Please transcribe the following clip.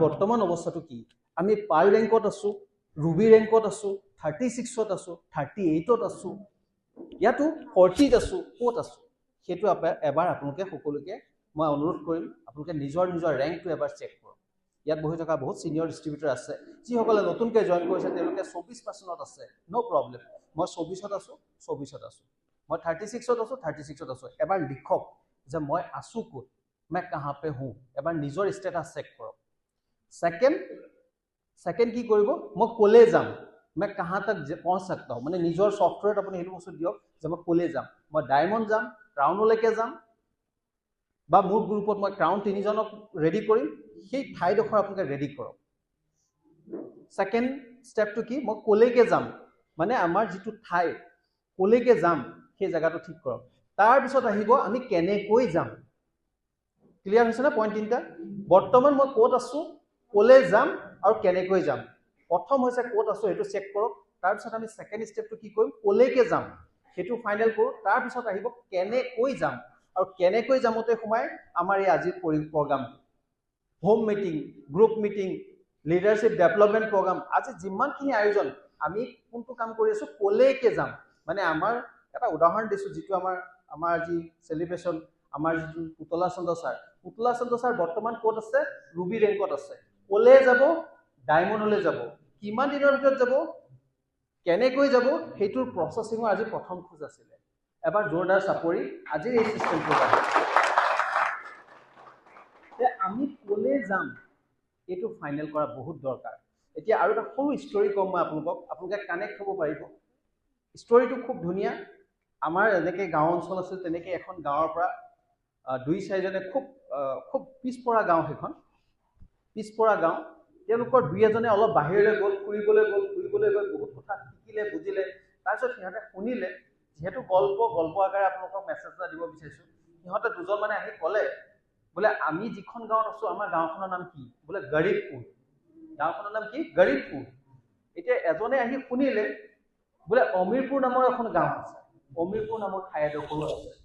বৰ্তমান অৱস্থাটো কি আমি পাল ৰেংকত আছো ৰুবি ৰেংকত আছো 36ত আছো 38ত আছো ইয়াতো 40ত আছো ক'ত আছো সেইটো এবাৰ আপোনালোকে সকলোকে মই অনুৰোধ কৰিম আপোনালোকে নিজৰ ৰেংকটো এবাৰ চেক কৰক ইয়াত বহি থকা বহুত সিনিয়ৰ ডিস্ট্ৰিবিউটৰ আছে যিসকলে নতুনকৈ জয়েন কৰিছে তেওঁলোকে 24% আছে নো প্ৰবলেম মই 24ত আছো 24ত আছো মই 36ত আছো 36ত আছো এবাৰ লিখক যে মই আছো ক'ত मैं कहां पे हूं এবাৰ নিজৰ ষ্টেটাস চেক কৰক সেকেন্ড কি কৰিব মই কোলে যাম मैं कहां तक पहुंच सकता हूं মানে নিজৰ সফটওয়্যাৰত আপুনি হেতু বস্তু দিয়ক যে মই কোলে যাম মই ডায়মণ্ড যাম ক্ৰাউনলৈকে যাম বা মোৰ গ্ৰুপত মই ক্ৰাউন তিনিজনক ৰেডি কৰিম সেই ঠাইডোখৰ আপোনালোকে ৰেডি কৰক সেকেন্ড স্টেপটো কি মই কোলেকে যাম মানে আমাৰ যেটো ঠাই কোলেকে যাম সেই জায়গাটো ঠিক কৰক তাৰ পিছত আহিব আমি কেনেকৈ যাম ক্লিয়াৰ হৈছে না পইণ্ট তিনটা বৰ্তমান মই ক'ত আছো কোলে যাম আৰু কেনেকৈ যাম প্ৰথম হৈছে ক'ত আছো এটো চেক কৰক তাৰ পিছত আমি সেকেন্ড স্টেপটো কি কৰিম কোলেকে যাম হেতু ফাইনাল কৰো তাৰ পিছত আহিব কেনেকৈ যাম আৰু কেনেকৈ যামতে সময় আমাৰ এই আজিৰ programme home meeting group meeting leadership development programme আজি যিমানখিনি আয়োজন আমি কোনটো কাম কৰি আছো কোলেকে যাম মানে আমাৰ এটা উদাহৰণ দিছো যেটো আমাৰ আজি সেলিব্ৰেশন আমাৰ যেটো পুতলা চন্দ্ৰ স্যাৰ বৰ্তমান ক'ত আছে ৰুবি ৰেংকত আছে কোলে যাব ডায়মণ্ডলৈ যাব কিমান দিনৰ ভিতৰত যাব কেনেকৈ যাব হেতুৰ প্ৰসেসিংৰ আজি প্ৰথম খোজ আছিল এবাৰ জোৰদাৰ চাপৰি আজি এই সিস্টেমটো আমি কোলে যাম এটো ফাইনাল কৰা বহুত দৰকাৰ এতিয়া আৰু এটা সৰু ষ্টৰী কম মই আপোনালোকে কানেক্ট হ'ব পাৰিব ষ্টৰীটো খুব ধুনিয়া আমাৰ এনেকৈ গাঁও অঞ্চল আছিল তেনেকৈ এখন গাঁৱৰ পৰা দুই চাৰিজনে খুব পিছপৰা গাঁও সেইখন পিছপৰা গাঁও তেওঁলোকৰ দুই এজনে অলপ বাহিৰলৈ গ'ল ফুৰিবলৈ গ'ল বহুত কথা শিকিলে বুজিলে তাৰপিছত সিহঁতে শুনিলে যেহেতু গল্প আকাৰে আপোনালোকক মেছেজ এটা দিব বিচাৰিছো সিহঁতে দুজন মানে আহি ক'লে বোলে আমি যিখন গাঁৱত আছো আমাৰ গাঁওখনৰ নাম কি বোলে গৰীবপুৰ গাঁওখনৰ নাম কি গৰীবপুৰ এতিয়া এজনে আহি শুনিলে বোলে অমিৰপুৰ নামৰ এখন গাঁও আছে অমিৰপুৰ নামৰ ঠাই এডোখৰ আছে